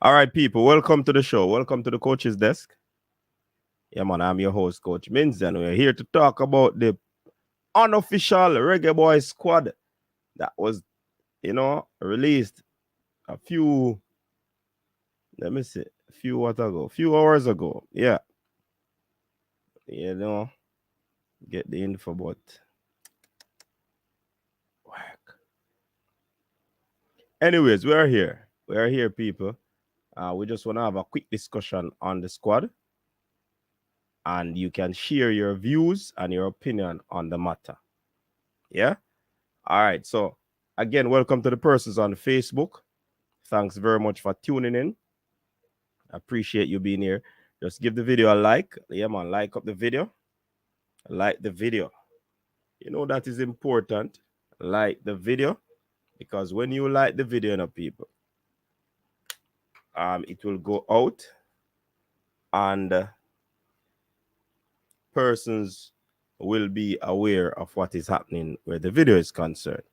All right, people, welcome to the show. Welcome to the coach's desk. Yeah, man, I'm your host, Coach Minz, and we're here to talk about the unofficial Reggae Boyz squad that was, released a few, let me see, a few hours ago. Yeah, you know, get the info, but work. Anyways, we're here. We're here, people. We just want to have a quick discussion on the squad, and you can share your views and your opinion on the matter. Yeah? All right. So, again, welcome to the persons on Facebook. Thanks very much for tuning in. Appreciate you being here. Just give the video a like. Yeah, man, like up the video. Like the video. You know that is important. Like the video. Because when you like the video, people, it will go out and persons will be aware of what is happening where the video is concerned.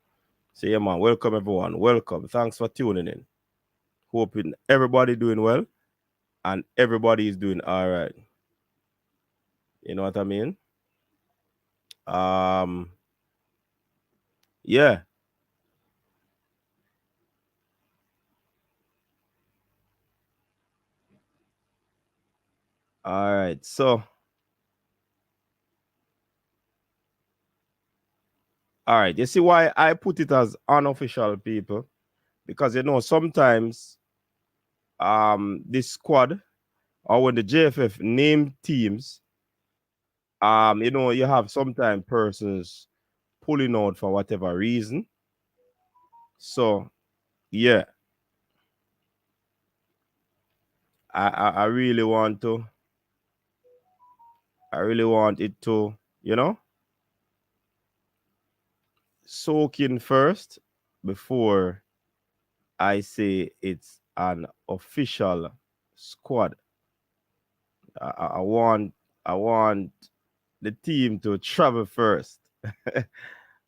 So, yeah, man, welcome everyone. Welcome. Thanks for tuning in. Hoping everybody doing well and everybody is doing all right. You know what I mean? Yeah. All right. So, all right. You see why I put it as unofficial, people? Because sometimes this squad or when the JFF name teams, you have sometimes persons pulling out for whatever reason. So, yeah, I really want it to, soak in first before I say it's an official squad. I want the team to travel first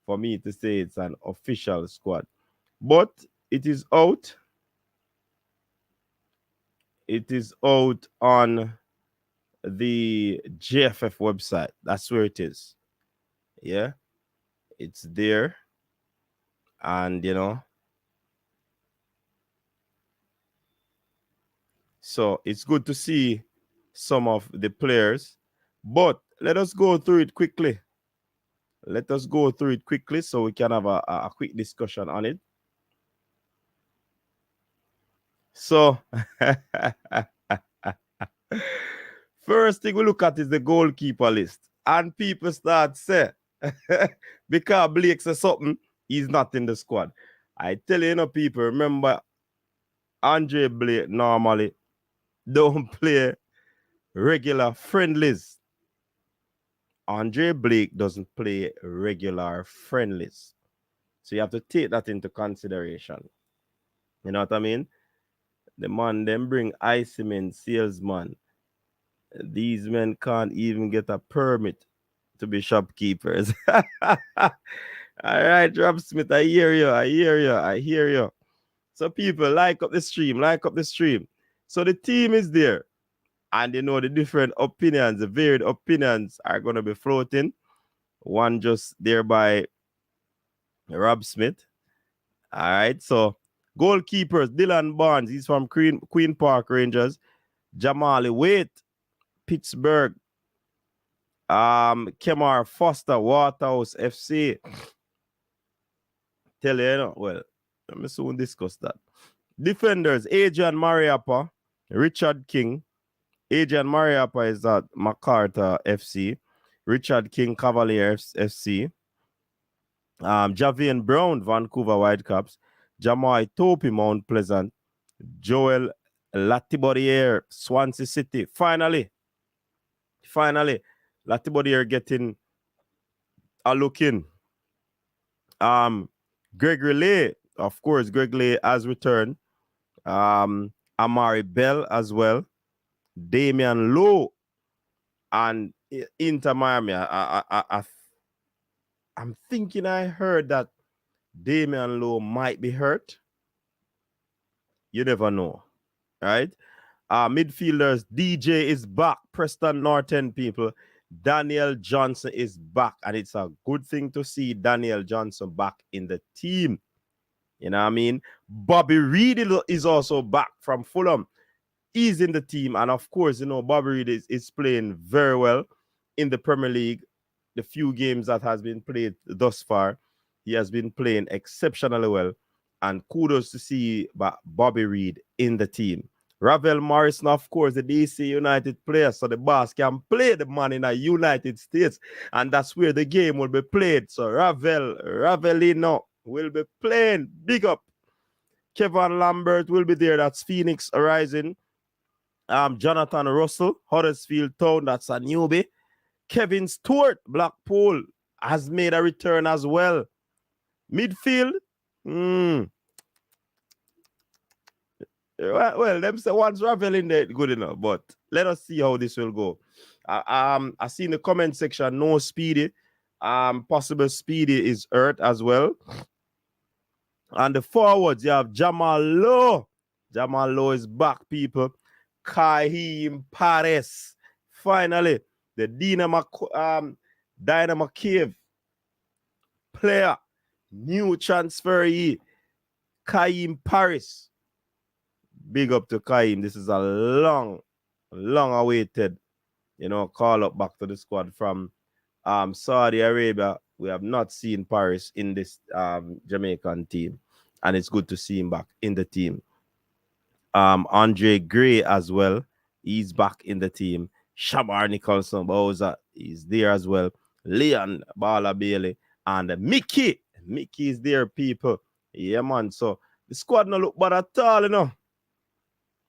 for me to say it's an official squad. But it is out. It is out on the JFF website. That's where it is. Yeah, it's there. And so it's good to see some of the players. But let us go through it quickly. Let us go through it quickly so we can have a quick discussion on it. So, first thing we look at is the goalkeeper list. And people start say, because Blake says something, he's not in the squad. I tell you, people, remember, Andre Blake normally don't play regular friendlies. Andre Blake doesn't play regular friendlies. So you have to take that into consideration. You know what I mean? The man then bring Iceman salesman. These men can't even get a permit to be shopkeepers. All right, Rob Smith, I hear you. So people, like up the stream. So the team is there. And the different opinions, the varied opinions are going to be floating. One just there by Rob Smith. All right, so goalkeepers, Dylan Barnes, he's from Queen Park Rangers. Jamali Waite, Pittsburgh. Kemar Foster, Waterhouse FC. Tell you, well, let me soon discuss that. Defenders, Adrian Mariappa, Richard King. Adrian Mariappa is at MacArthur FC. Richard King, Cavalier FC. Javian Brown, Vancouver Whitecaps. Jamai Topi, Mount Pleasant. Joel Latibodier, Swansea City. Finally, Latibodier getting a look in. Gregory Lay, of course, Greg Lay has returned. Amari Bell as well. Damian Lowe and Inter Miami. I'm thinking I heard that Damian Lowe might be hurt. You never know. right? Midfielders, DJ is back. Preston Norton, people. Daniel Johnson is back. And it's a good thing to see Daniel Johnson back in the team. You know what I mean? Bobby Reed is also back from Fulham. He's in the team. And of course, Bobby Reed is playing very well in the Premier League. The few games that has been played thus far, he has been playing exceptionally well. And kudos to see Bobby Reed in the team. Ravel Morrison, of course, the DC United player, so the boss can play the man in the United States, and that's where the game will be played. So Ravelino will be playing. Big up. Kevin Lambert will be there. That's Phoenix Rising. Jonathan Russell, Huddersfield Town, that's a newbie. Kevin Stewart, Blackpool, has made a return as well. Midfield, well, them say once Ravel in there, good enough. But let us see how this will go. I see in the comment section, no Speedy. Possible Speedy is hurt as well. And the forwards, you have Jamal Lowe. Jamal Lowe is back, people. Kaheem Paris. Finally, the Dynamo Cave player, new transferee, Kaheem Paris. Big up to Kaheem. This is a long awaited, call up back to the squad from Saudi Arabia. We have not seen Paris in this Jamaican team, and it's good to see him back in the team. Andre Gray as well. He's back in the team. Shamar Nicholson Bowser is there as well. Leon Bala Bailey and Mickey. Mickey is there, people. Yeah, man. So the squad no look bad at all,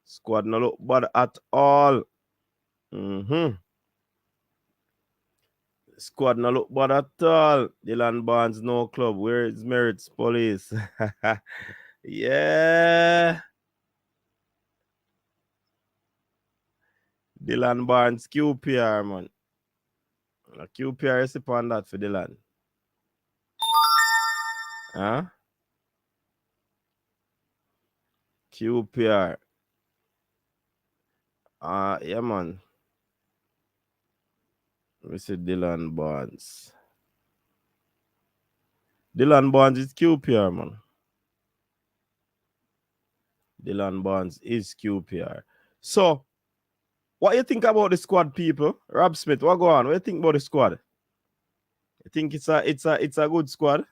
Squad no look bad at all. Squad no look bad at all. Dylan Barnes, no club. Where is Merits Police? Yeah. Dylan Barnes, QPR, man. QPR is upon that for Dylan. Huh? QPR. Yeah, man. We see Dylan Barnes. Dylan Barnes is QPR, man. Dylan Barnes is QPR. So, what you think about the squad, people? Rob Smith, what go on? What you think about the squad? You think it's a good squad?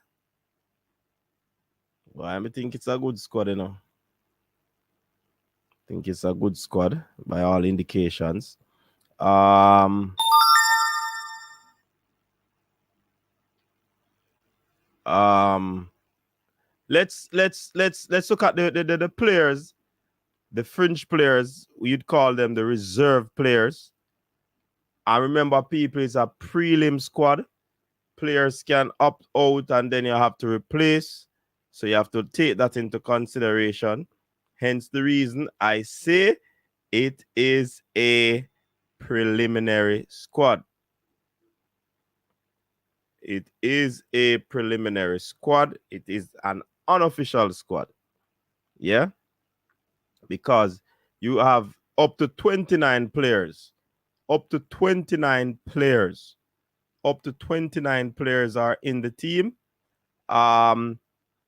Well, I think it's a good squad, I think it's a good squad by all indications. Let's look at the players, the fringe players. You'd call them the reserve players. I remember, people, it's a prelim squad. Players can opt out and then you have to replace. So you have to take that into consideration. Hence the reason I say it is a preliminary squad. It is a preliminary squad. It is an unofficial squad. Yeah? Because you have up to 29 players. Up to 29 players. Up to 29 players are in the team.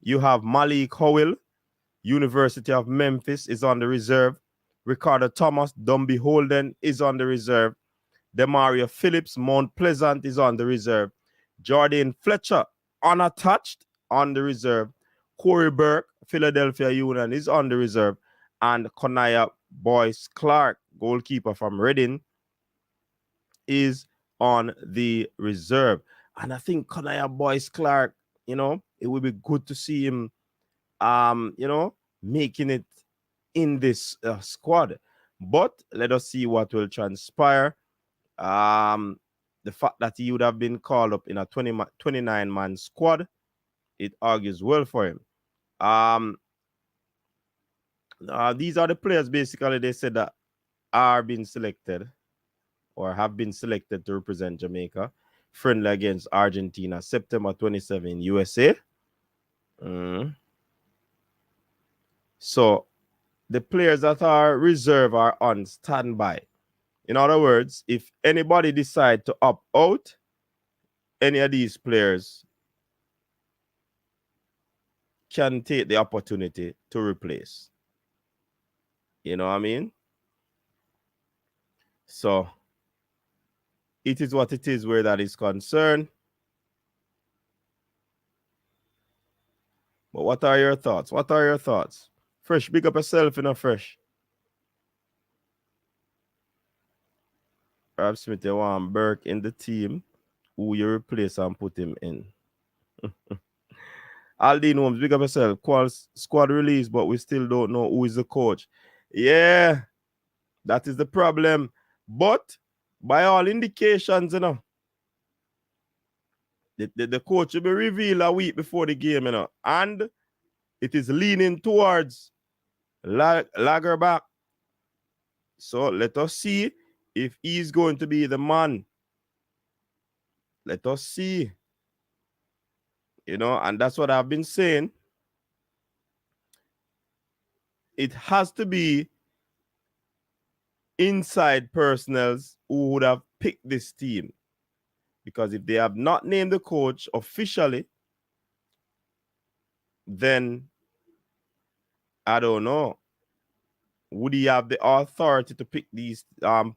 You have Malik Howell, University of Memphis, is on the reserve. Ricardo Thomas, Dumby Holden, is on the reserve. Demario Phillips, Mount Pleasant, is on the reserve. Jordan Fletcher, unattached, on the reserve. Corey Burke, Philadelphia Union, is on the reserve. And Konaya Boyce Clark, goalkeeper from Reading, is on the reserve. And I think Konaya Boyce Clark, it would be good to see him, making it in this squad. But let us see what will transpire. The fact that he would have been called up in a 29-man squad, it argues well for him. These are the players, basically, they said that are being selected or have been selected to represent Jamaica. Friendly against Argentina, September 27, USA. So the players that are reserve are on standby. In other words, if anybody decide to opt out, any of these players can take the opportunity to replace. You know what I mean? So it is what it is where that is concerned. But what are your thoughts? What are your thoughts? Fresh, big up yourself, Fresh. Rob Smith, you want Burke in the team, who you replace and put him in. Aldine Holmes, big up yourself. Squad release, but we still don't know who is the coach. Yeah, that is the problem. But by all indications, the coach will be revealed a week before the game, and it is leaning towards Lagerback. So let us see if he's going to be the man. Let us see. And that's what I've been saying. It has to be inside personnels who would have picked this team. Because if they have not named the coach officially, then I don't know. Would he have the authority to pick these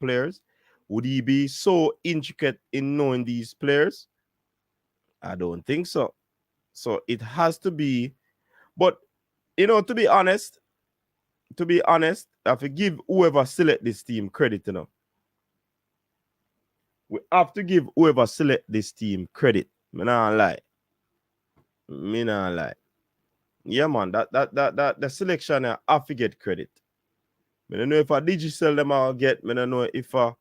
players? Would he be so intricate in knowing these players? I don't think so. So it has to be. But, to be honest, I have to give whoever select this team credit, We have to give whoever select this team credit. Me not lie. Yeah, man, that the selection I have to get credit. I don't know if a digital them I'll get. I don't know if a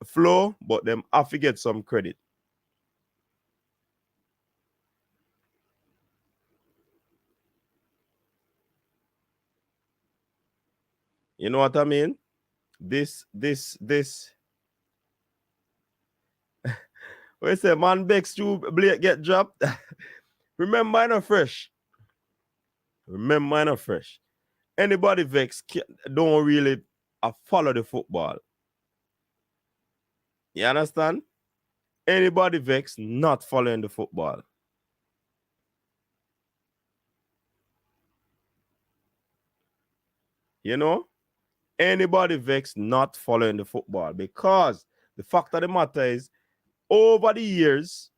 flow, but them have to get some credit. You know what I mean? This. What you say, man, Bex to Blake get dropped? Remember, I'm not fresh. Anybody vex don't really follow the football. You understand? Anybody vex not following the football. Anybody vex not following the football, because the fact of the matter is, over the years,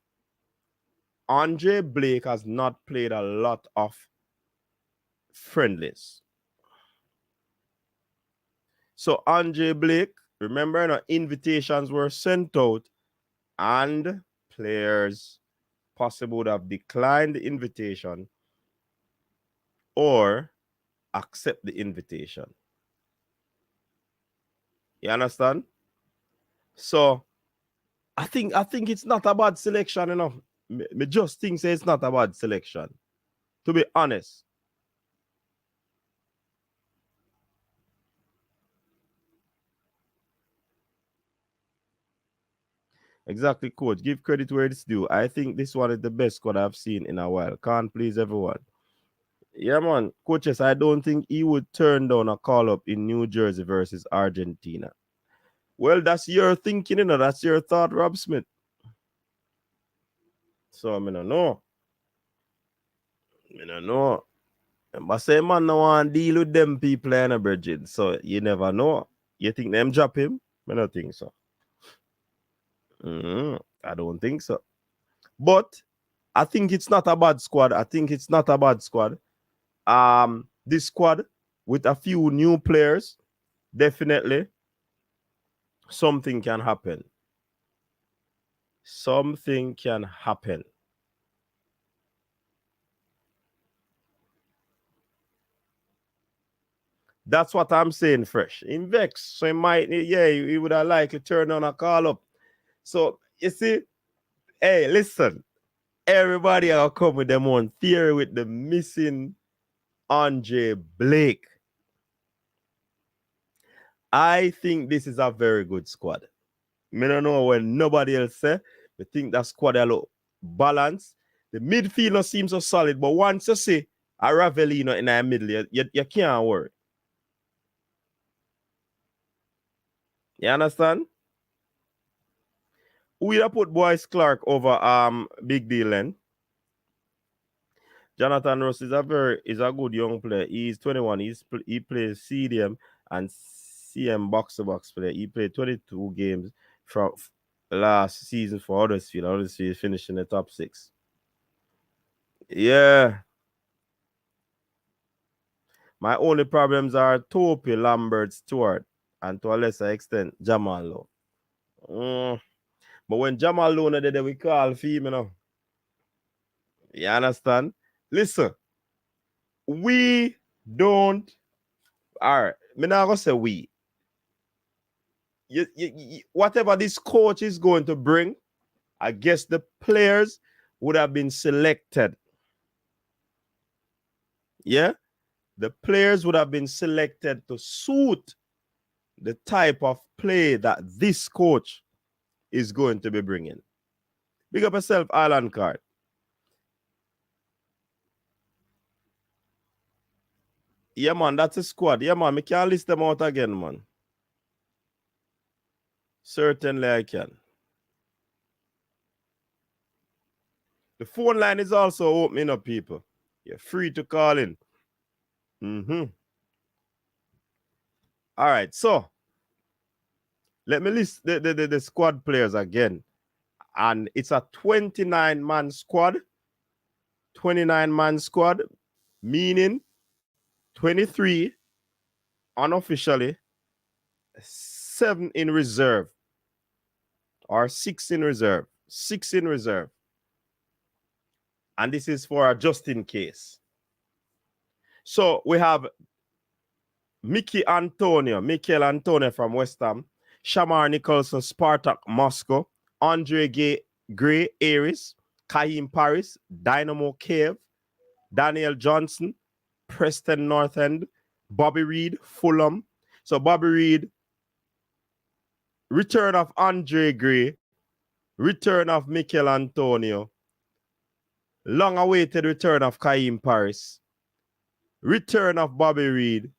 Andre Blake has not played a lot of friendlies. So Andre Blake, remember, invitations were sent out and players possibly would have declined the invitation or accept the invitation. You understand? So I think it's not a bad selection, Me just think it's not a bad selection, to be honest. Exactly, coach. Give credit where it's due. I think this one is the best squad I've seen in a while. Can't please everyone. Yeah, man. Coaches, I don't think he would turn down a call-up in New Jersey versus Argentina. Well, that's your thinking, That's your thought, Rob Smith. So, I don't know. But say, man, no one deal with them people in a Bridget. So, you never know. You think them drop him? I don't think so. I don't think so. But I think it's not a bad squad. This squad with a few new players, definitely something can happen. That's what I'm saying, Fresh. In Vex, so he would have likely turned on a call up. So, you see, hey, listen, everybody will come with them own theory with the missing Andre Blake. I think this is a very good squad. I don't know when nobody else say. I think that squad a look balanced. The midfield seems so solid, but once you see A Ravelino in the middle, you can't worry. You understand? We have put Boyce Clark over Big Deal then. Jonathan Ross is a good young player. He's 21. He plays CDM and CM box to box player. He played 22 games from last season for Huddersfield. Huddersfield finished in the top 6. Yeah. My only problems are Topi, Lambert, Stewart, and to a lesser extent, Jamal Lowe. But when Jamal Lowe did, we call for him, you know. You understand? Listen, we don't. All right, I'm not going to say we. Whatever this coach is going to bring, I guess the players would have been selected. Yeah? The players would have been selected to suit the type of play that this coach is going to be bringing. Big up yourself, Island Card. Yeah, man, that's a squad. Yeah, man, I can't list them out again, man. Certainly I can. The phone line is also opening up, people. You're free to call in. All right, so let me list the squad players again. And it's a 29-man squad. 29-man squad, meaning 23 unofficially, 7 in reserve, or 6 in reserve. 6 in reserve. And this is for a just in case. So we have Mikel Antonio from West Ham, Shamar Nicholson, Spartak Moscow, Andre Gray, Aries, Kaim Paris, Dynamo Kiev, Daniel Johnson, Preston North End, Bobby Reid, Fulham. So Bobby Reid, return of Andre Gray, return of Mikel Antonio, long-awaited return of Kaim Paris, return of Bobby Reid,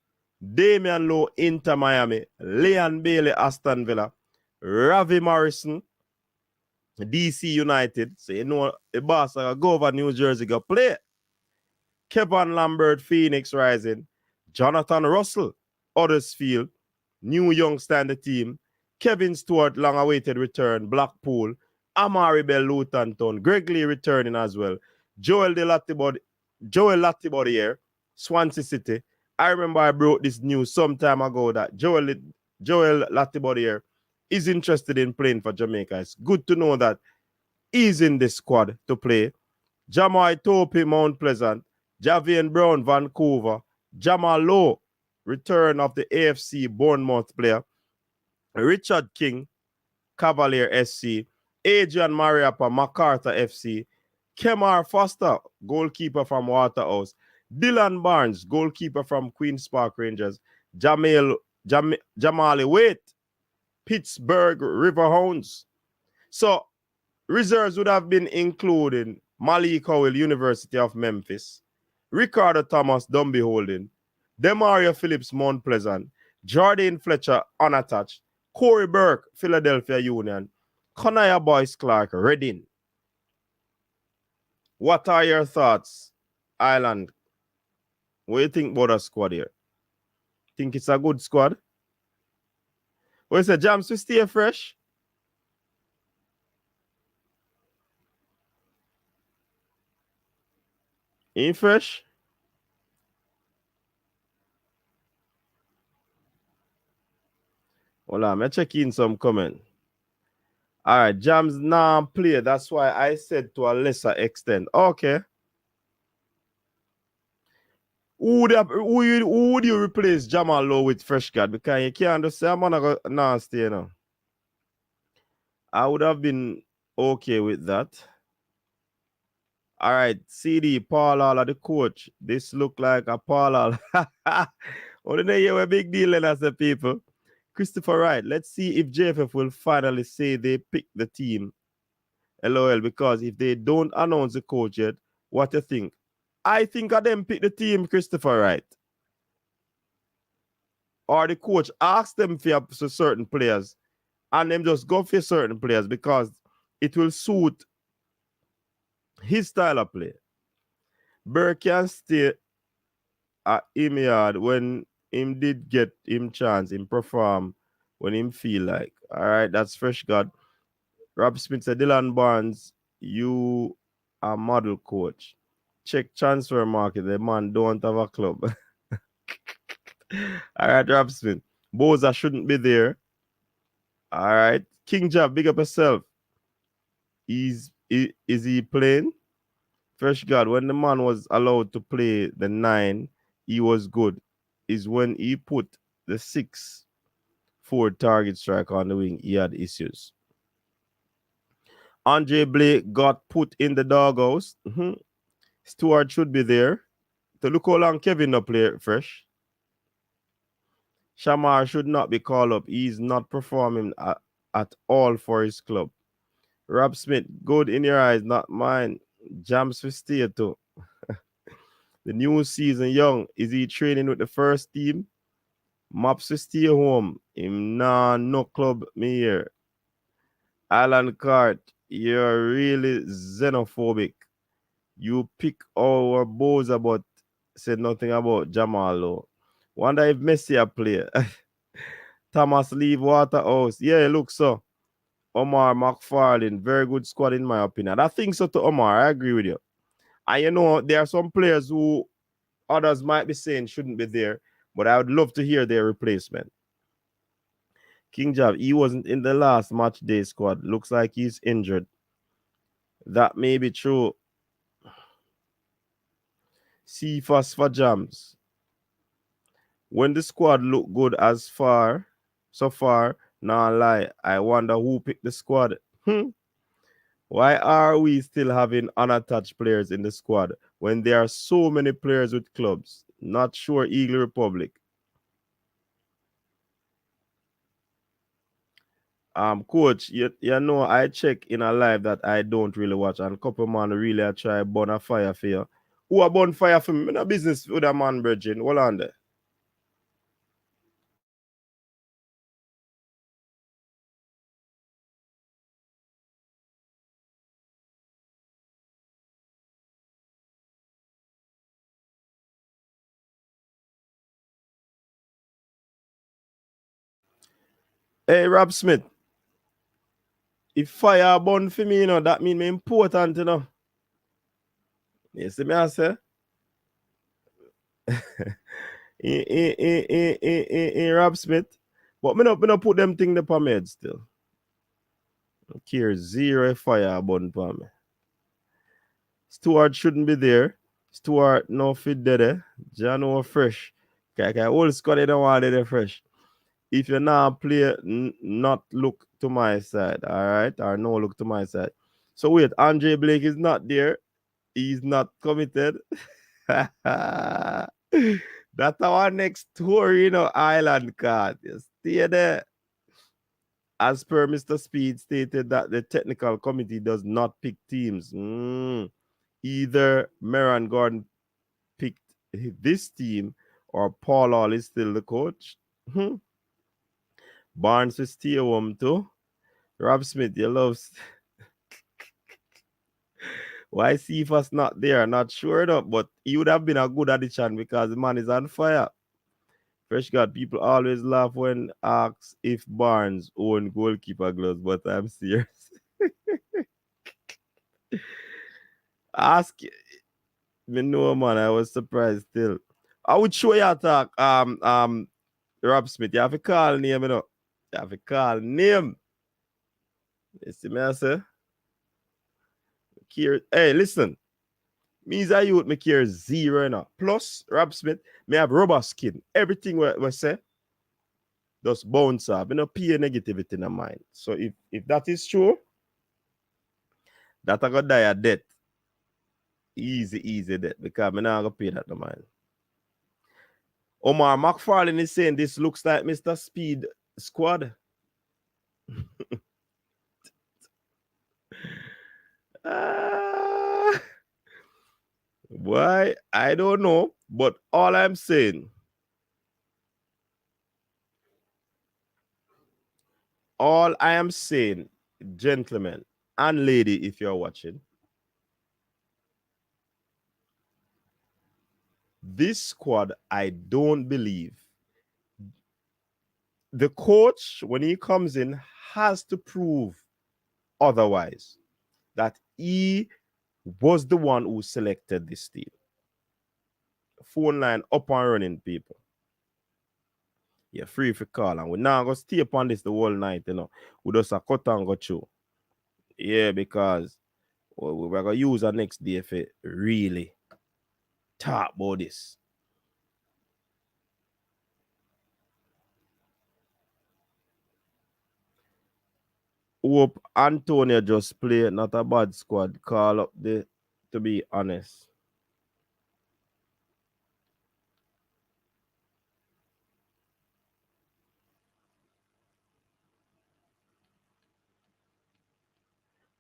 Damian Lowe, Inter Miami, Leon Bailey, Aston Villa, Ravi Morrison, DC United. So you know the boss go over New Jersey, go play. Kevin Lambert, Phoenix Rising, Jonathan Russell, Huddersfield, new youngster in the team, Kevin Stewart, long-awaited return, Blackpool, Amari Bell, Luton Town, Greg Lee returning as well, Joel Latibody here, Swansea City. I remember I brought this news some time ago that Joel Latibody here is interested in playing for Jamaica. It's good to know that he's in the squad to play. Jamai Topi, Mount Pleasant, Javian Brown, Vancouver, Jamal Lowe, return of the AFC Bournemouth player, Richard King, Cavalier SC, Adrian Mariappa, MacArthur FC, Kemar Foster, goalkeeper from Waterhouse, Dylan Barnes, goalkeeper from Queen's Park Rangers, Jamali Waite, Pittsburgh Riverhounds. So reserves would have been including Malik Howell, University of Memphis, Ricardo Thomas, Dunby Holding, Demario Phillips, Mount Pleasant, Jordan Fletcher, unattached, Corey Burke, Philadelphia Union, Conaya Boyce Clark, Reading. What are your thoughts, Island? What do you think about the squad here? Think it's a good squad? What is it, Jams, we stay fresh? In fresh? Hold on, I'm checking some comment. All right, Jams now play. That's why I said to a lesser extent. Okay. Who would you replace Jamal Lowe with Fresh God? Because you can't just say I'm gonna go nasty, you know. I would have been okay with that. All right, CD, Paul All, the coach. This look like a Paul All. Only know you a big deal as the people. Christopher Wright, let's see if JFF will finally say they pick the team. LOL, because if they don't announce the coach yet, what do you think? I think of them pick the team, Christopher, right? Or the coach asks them for certain players and them just go for certain players because it will suit his style of play. Burr can stay at him yard when him did get him chance, him perform when him feel like. All right, that's fresh God. Rob Smith said, Dylan Barnes, you are model coach. Check transfer market. The man don't have a club. All right, Rob Smith. Boza shouldn't be there. All right. King Job, big up yourself. Is he playing? Fresh God, when the man was allowed to play the 9, he was good. Is when he put the 6-4 target strike on the wing, he had issues. Andre Blake got put in the doghouse. Stewart should be there. To look how long Kevin no play fresh. Shamar should not be called up. He's not performing at all for his club. Rob Smith, good in your eyes, not mine. Jams for stay too. The new season, Young, is he training with the first team? Maps to stay home. Him nah no club me here. Alan Cart, you're really xenophobic. You pick our bows about said nothing about Jamal. Wonder if Messi a player. Thomas leave Waterhouse. Yeah, look so. Omar McFarlane, very good squad in my opinion. I think so to Omar. I agree with you. And you know, there are some players who others might be saying shouldn't be there, but I would love to hear their replacement. King Jav, he wasn't in the last match day squad. Looks like he's injured. That may be true. See first for Jams. When the squad look good so far, nah lie. I wonder who picked the squad. Why are we still having unattached players in the squad when there are so many players with clubs? Not sure Eagle Republic. Coach, you know, I check in a live that I don't really watch, and couple man really I try burn a fire for you. Who a burn fire for me? In a business with a man, Virgin. Hold on there. Hey, Rob Smith. If fire burn for me, you know, that mean me important, you know. You see me I say? Rob Smith. But me no put them thing upon my head still. Care zero fire burn upon me. Stuart shouldn't be there. Stuart no fit there. John no fresh. Okay, whole squad they don't want it fresh. If you now play, not look to my side, all right, or no look to my side. So wait, Andre Blake is not there. He's not committed. That's our next tour, you know, island card. You stay there. As per Mr. Speed stated that the technical committee does not pick teams. Either Meran Gordon picked this team or Paul Hall is still the coach. Barnes will stay home too. Rob Smith, you love. Why Cephas not there? Not sure enough, but he would have been a good addition because the man is on fire. Fresh God, people always laugh when asked if Barnes own goalkeeper gloves, but I'm serious. Ask me no man, I was surprised still. I would show you attack Rob Smith. You have to call name, you know. You have to call name. You see me I say? Hey, listen. Me as a youth, me care zero now. Plus, Rob Smith, me have rubber skin. Everything we say, just bounce up. Me no pay negativity in my mind. So if that is true, that I gonna die a death. Easy death. Because me not gonna pay that no mind. Omar McFarlane is saying this looks like Mr. Speed squad. Why? I don't know. But all I'm saying, gentlemen and lady, if you're watching, this squad, I don't believe the coach, when he comes in, has to prove otherwise, that he was the one who selected this team. Phone line up and running, people. You're free for call, and we're not going to stay upon this the whole night, you know. We just a cut and go through. Yeah, because we're going to use our next day for really talk about this. Hope Antonio just play, not a bad squad. Call up the, to be honest.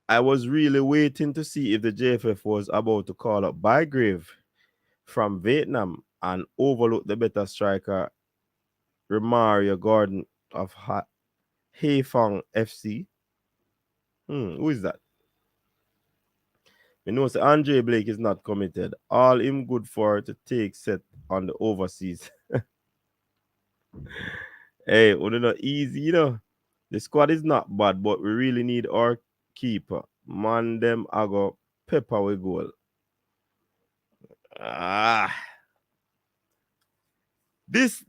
I was really waiting to see if the JFF was about to call up Bygrave from Vietnam and overlook the better striker Romario Gordon of Haiphong FC. Who is that? You know, so Andre Blake is not committed. All him good for to take set on the overseas. Hey, we're not easy, you know. The squad is not bad, but we really need our keeper. Man, them I go pepper we goal. This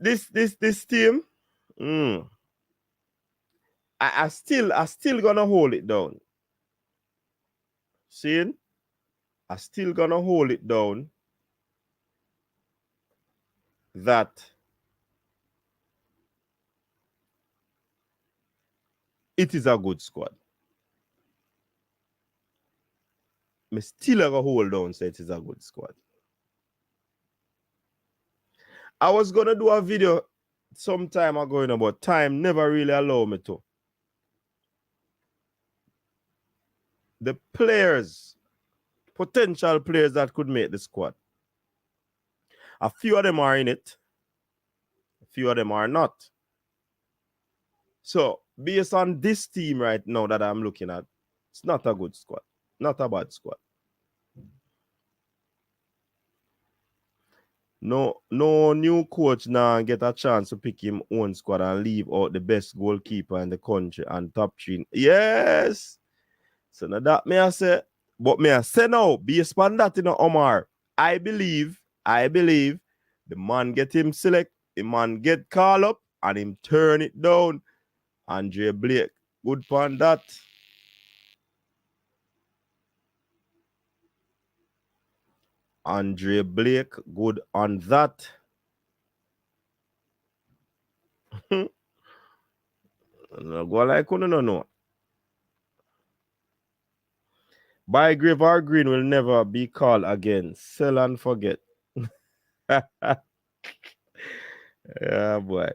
team. I still gonna hold it down. Seeing? I still gonna hold it down that it is a good squad. Me still gonna hold down say it is a good squad. I was gonna do a video some time ago, you know, but time never really allowed me to. The players, potential players that could make the squad. A few of them are in it. A few of them are not. So, based on this team right now that I'm looking at, it's not a good squad. Not a bad squad. No new coach now get a chance to pick him own squad and leave out the best goalkeeper in the country and top 3. Yes. So now that may I say, but may I say now, based on that, you know, Omar, I believe the man get him select, the man get call up, and him turn it down. Andre Blake, good for that. Andre Blake, good on that. No, go like no. Bygrave or Green will never be called again. Sell and forget. Yeah, boy.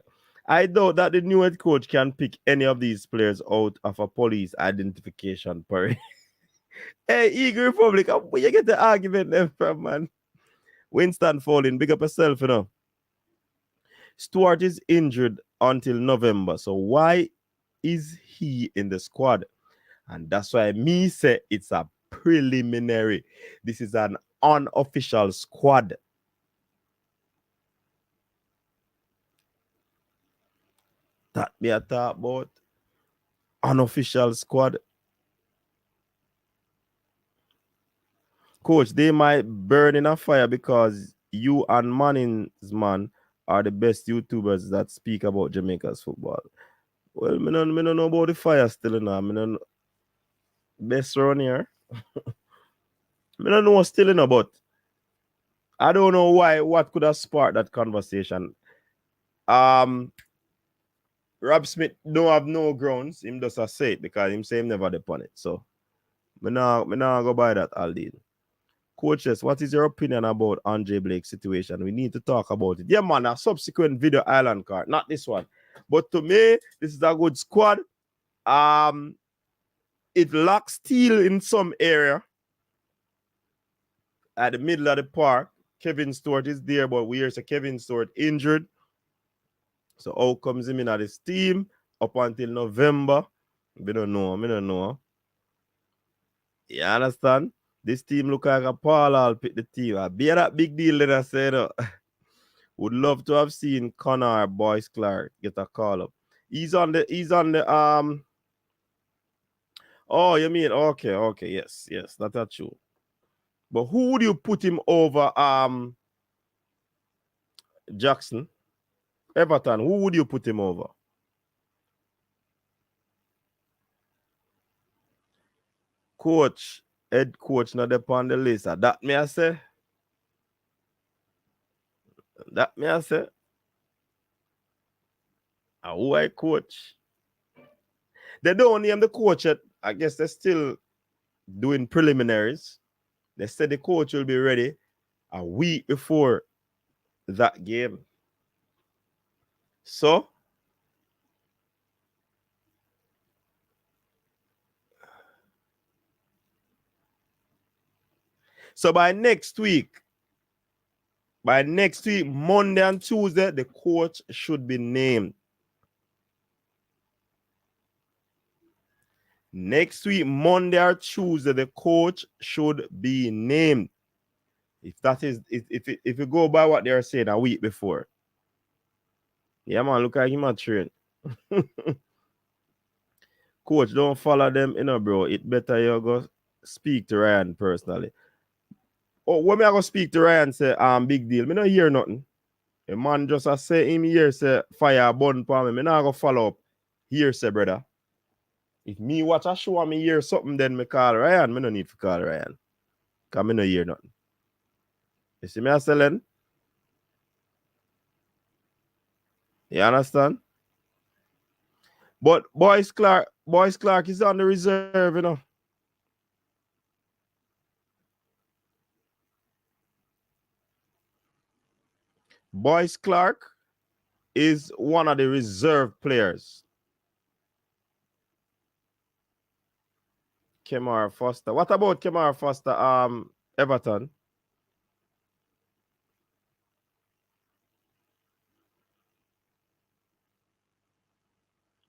I doubt that the new head coach can pick any of these players out of a police identification parade. Hey, Eagle Republic, where you get the argument there from, man? Winston Falling, big up yourself, you know. Stuart is injured until November, so why is he in the squad? And that's why me say it's a preliminary. This is an unofficial squad. That me a talk about. Unofficial squad. Coach, they might burn in a fire because you and Manning's man are the best YouTubers that speak about Jamaica's football. Well, me don't know about the fire still now. Me don't know. Best run here. Me don't know still in but I don't know what could have sparked that conversation. Rob Smith don't have no grounds. Him just a say it because him say him never depend it. So me now go by that, Aldine. Coaches, what is your opinion about Andre Blake's situation? We need to talk about it. Yeah, man, a subsequent video island card, not this one. But to me, this is a good squad. It lacks steel in some area. at the middle of the park. Kevin Stewart is there, but we hear say Kevin Stewart injured. So how comes him in at this team up until November? We don't know. You understand? This team look like a Paul I'll pick the team. I be that big deal that I said. Would love to have seen Connor Boyce Clark get a call up. He's on the oh, you mean okay, yes, that's true. But who would you put him over Jackson? Everton, who would you put him over? Coach, head coach not upon the list. That me I say. Who I coach? They don't name the coach yet. I guess they're still doing preliminaries. They said the coach will be ready a week before that game. So by next week, Monday and Tuesday, the coach should be named. Next week, Monday or Tuesday, the coach should be named. If that is, if you go by what they are saying a week before. Yeah, man, look at him at train. Coach, don't follow them, bro. It better you go speak to Ryan personally. Oh, when me I go speak to Ryan, say, big deal. Me not hear nothing. A man just say him here, say, fire burn for me. Me not go follow up. Here, say, brother. If me watch a show and me hear something, then me call Ryan. Me no need to call Ryan. Because me no hear nothing. You see me a selling? You understand? But Boyce Clark is on the reserve, Boyce Clark is one of the reserve players. Kemar Foster. What about Kemar Foster, Everton?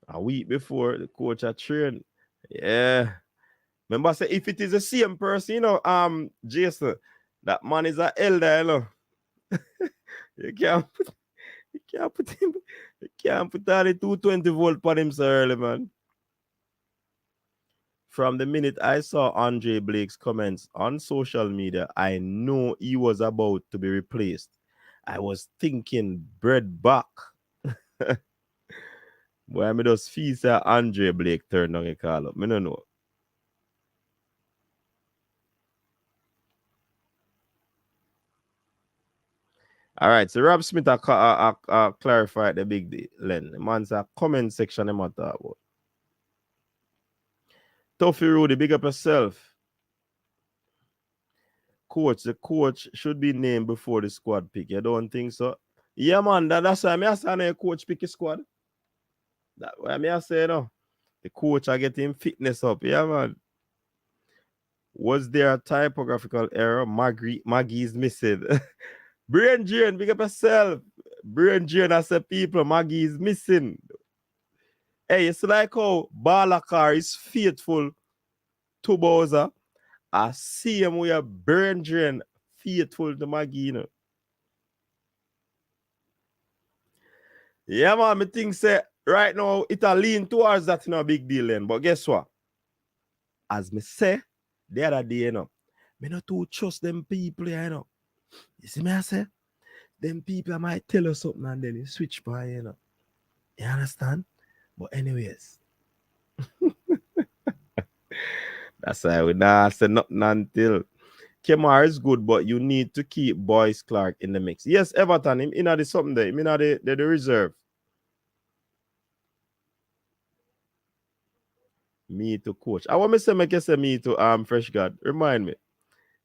A week before the coach had trained. Yeah. Remember, say if it is the same person, Jason, that man is an elder, you can't put him, you can't put all the 220-volt on him so early, man. From the minute I saw Andre Blake's comments on social media, I know he was about to be replaced. I was thinking bread back. Boy, I just feel say Andre Blake turned on a call up. I don't know. All right, so Rob Smith clarified the big deal. The man's a comment section him talk about. Tuffy Rudy, big up yourself. Coach, the coach should be named before the squad pick. You don't think so? Yeah, man, that's why I say the coach pick a squad. That's why I say, the coach are getting fitness up. Yeah, man. Was there a typographical error? Maggie's missing. Brain drain, big up yourself. Brain drain, I said people, Maggie is missing. Hey, it's like how Balakar is faithful to Bowser. I see him with a brain drain faithful to Maggie, Yeah, man, I think say right now it a lean towards that big deal then. But guess what? As me say the other day, me not too trust them people, You see me I say? Them people might tell us something and then you switch by, You understand? But anyways. That's why we not say nothing until Kemar is good, but you need to keep Boyce Clark in the mix. Yes, Everton, him in the something there. Him in the reserve. Me to coach. I want me to say me to Fresh God. Remind me.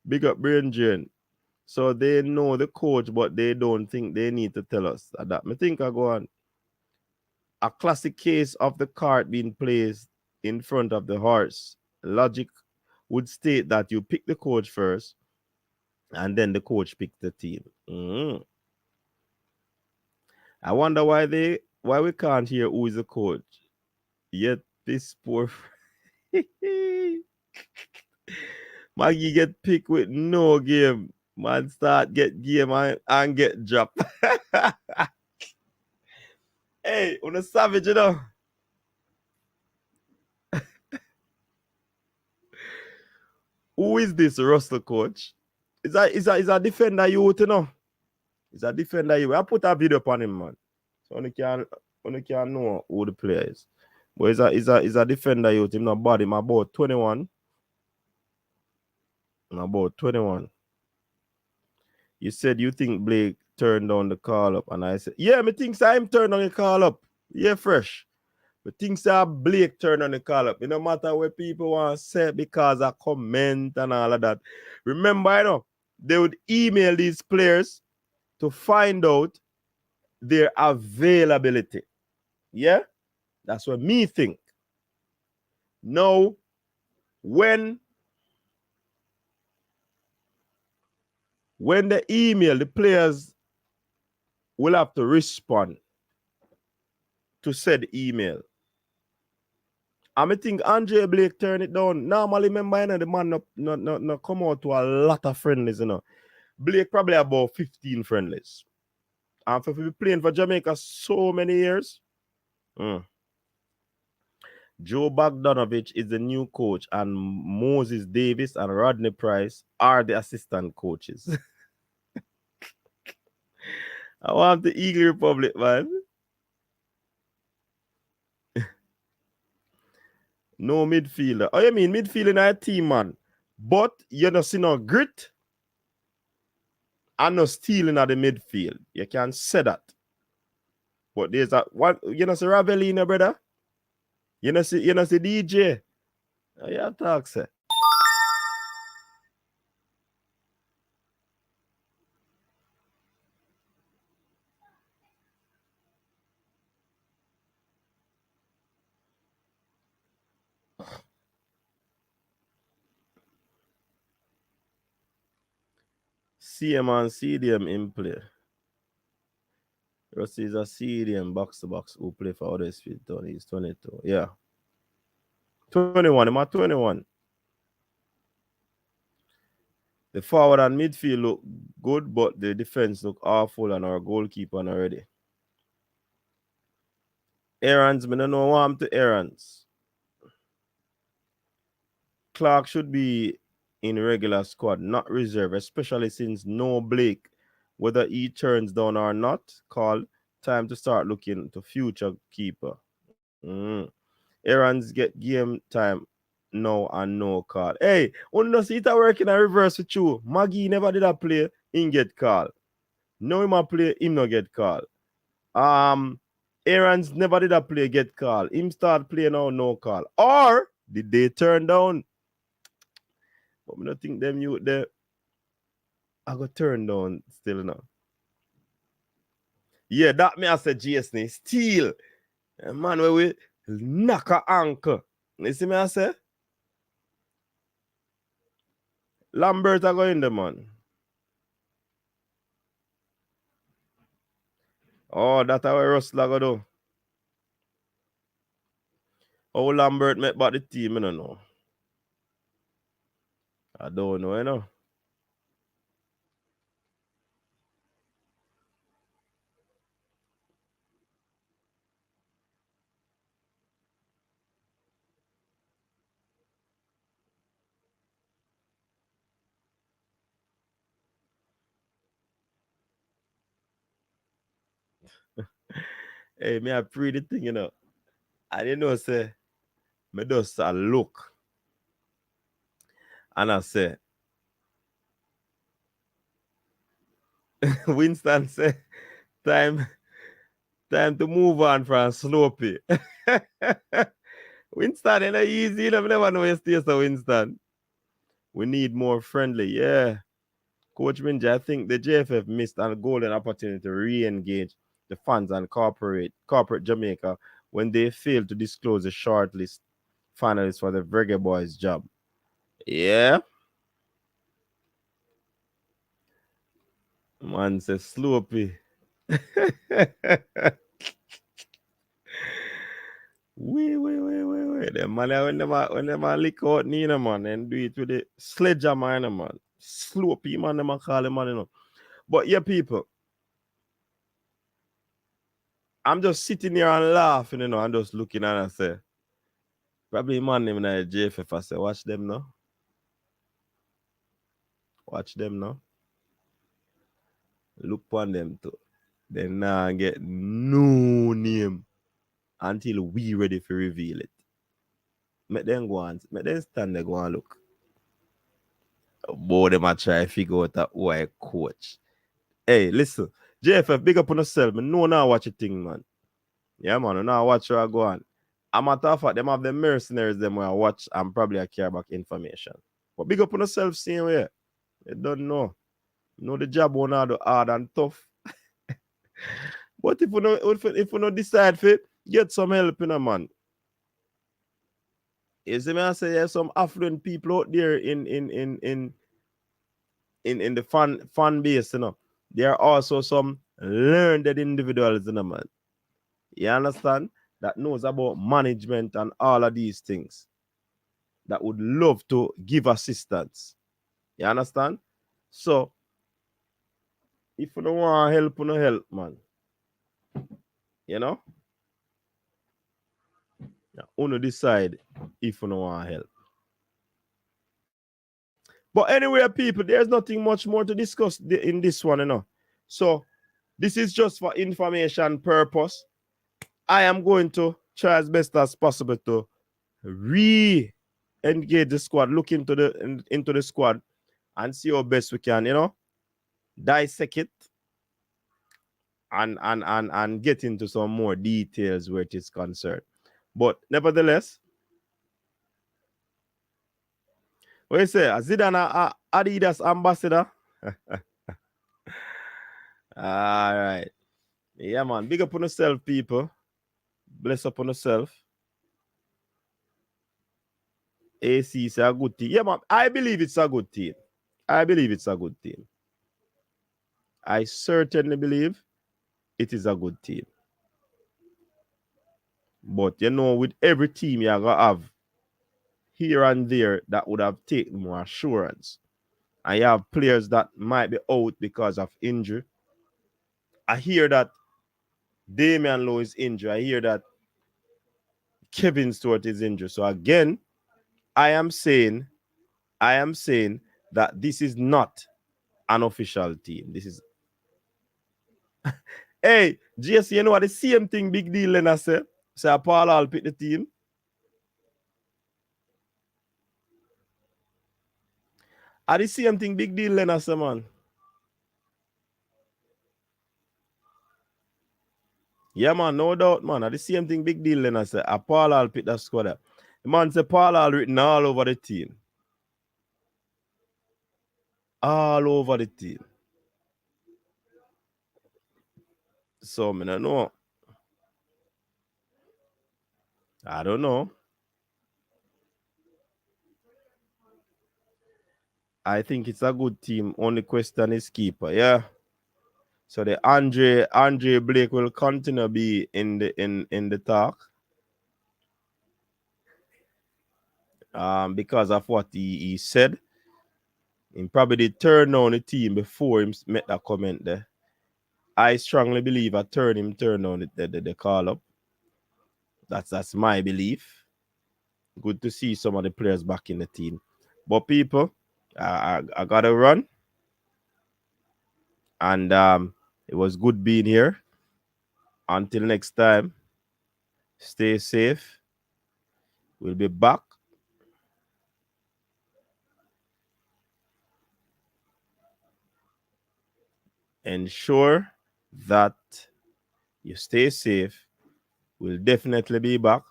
Big up Brain Drain. So they know the coach, but they don't think they need to tell us that. Me think I go on. A classic case of the cart being placed in front of the horse. Logic would state that you pick the coach first, And then the coach picked the team. I wonder why we can't hear who is the coach. Yet this poor Maggie get picked with no game. Man start get game and get dropped. Hey, on a savage, you know. Who is this Russell coach? Is a defender youth, you know. It's a defender youth. I put a video upon him, man. So only can know who the player is. But he's a defender youth. Him not bad. Him about 21. About 21. You said you think Blake turned down the call up, and I said, yeah, me think so him turned on the call up. Yeah, fresh. But things are Blake turned on the call up. It no matter what people want to say because of comment and all of that. Remember, you know, they would email these players to find out their availability. Yeah? That's what me think. Now, when the email, the players will have to respond to said email. I think Andre Blake turned it down. Normally, remember, you know, the man no come out to a lot of friendlies, you know. Blake probably about 15 friendlies. And for be playing for Jamaica so many years. Joe Bogdanovich is the new coach, and Moses Davis and Rodney Price are the assistant coaches. I want the Eagle Republic, man. No midfielder. Oh, you mean midfield in our team, man? But you don't see no grit and no stealing at the midfield. You can say that. But there's a one, you know, see Ravelina, brother. You know, see DJ. Oh, yeah, talk, sir. CM and CDM in play. Rossi is a CDM box to box who play for Huddersfield Town. He's 22. Yeah. 21. I'm at 21. The forward and midfield look good, but the defense look awful and our goalkeeper not ready. Errands, I don't know what happened to errands. Clark should be in regular squad, not reserve, especially since no Blake. Whether he turns down or not, call time to start looking to future keeper. Errands get game time now and no call. Hey, only see it working in reverse with you. Maggie never did a play, him get call. No him a play, him no get call. Aaron's never did a play get call. Him start playing now, no call. Or did they turn down? But I don't think them youth there I got turned down still now. Yeah, that me I said GSN steal. Man, where we knock a ankle. You see me I say? Lambert are going there, man. Oh, that's how Russell go do. Oh, Lambert met about the team, I don't know. I don't know, you know. Hey, me I pre the thing, you know. I didn't know, say, me just a look. And I say, Winston say, time to move on from Sloppy. Winston, you know, easy, you never know you stay so Winston. We need more friendly, yeah. Coach Minja, I think the JFF missed a golden opportunity to re-engage the fans and corporate Jamaica when they failed to disclose the shortlist finalists for the Reggae Boyz job. Yeah. Man says sloppy. Wait. Them man, when them a lick out Nina, man, and do it with the sledgehammer, man. Sloppy, man, them a call him, man, you know. But yeah, people, I'm just sitting here and laughing, you know, and just looking and I say, probably man, them in the JFF, I say, watch them now. Watch them now. Look on them too. They now get no name until we ready to reveal it. Make them go on, make them stand there go and look. Boy, them a try to figure out who I coach. Hey, listen, JFF, big up on yourself. I know now watch a thing, man. Yeah, man, I know watch how I go on. A matter of fact, them have the mercenaries them where I watch and probably I care back information. But big up on yourself, same way. You don't know. You know the job one are hard and tough. But if you no decide for it, get some help in a man. You see me I say there's some affluent people out there in the fan base, you know. There are also some learned individuals, you know, man. You understand? That knows about management and all of these things. That would love to give assistance. You understand? So if you don't want help, you don't help, man. You know? You don't decide if you don't want help. But anyway, people, there's nothing much more to discuss in this one, you know. So this is just for information purpose. I am going to try as best as possible to re-engage the squad, look into the squad and see how best we can, you know, dissect it and get into some more details where it is concerned. But nevertheless, what you say? Zidane Adidas ambassador. All right. Yeah, man. Big up on yourself, people. Bless up on yourself. AC is a good team. Yeah, man. I believe it's a good team. I believe it's a good team. I certainly believe it is a good team. But you know, with every team you're gonna have here and there that would have taken more assurance. And you have players that might be out because of injury. I hear that Damian Lowe is injured. I hear that Kevin Stewart is injured. So again, I am saying that this is not an official team. This is hey, GS, you know what the same thing big deal and I say? Say Paul I'll pick the team. Are the same thing big deal and I say, man. Yeah, man, no doubt, man. Are the same thing big deal and I say Paul I'll pick that squad up. The man say Paul I'll written all over the team. All over the team. So I don't know. I don't know. I think it's a good team. Only question is keeper, yeah. So the Andre Blake will continue to be in the talk. Because of what he said. He probably did turn on the team before him make that comment there. I strongly believe I turn on the call up. That's my belief. Good to see some of the players back in the team. But people, I gotta run. And it was good being here. Until next time, stay safe. We'll be back. Ensure that you stay safe. We'll definitely be back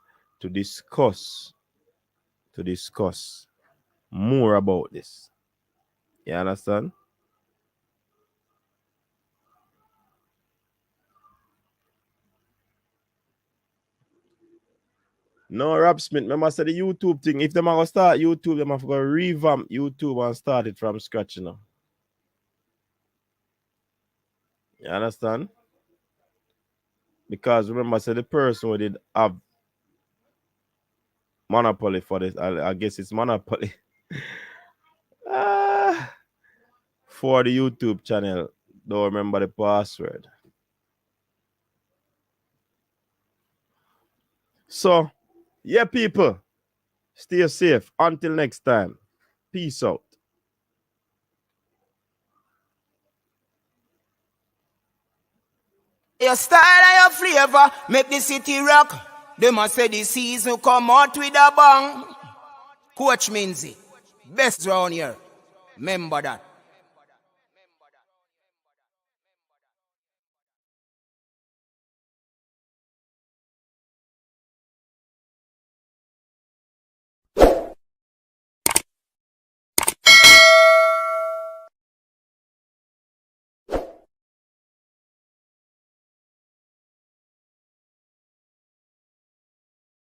to discuss more about this. You understand? No, Rob Smith, remember I said the YouTube thing. If them are gonna start YouTube, them have to revamp YouTube and start it from scratch, you know. You understand? Because remember, I said the person who did have monopoly for this, I guess it's monopoly. For the YouTube channel, don't remember the password. So, yeah, people, stay safe. Until next time, peace out. Your style and your flavor make the city rock. They must say the season come out with a bang. Coach Minzy, best round here. Remember that.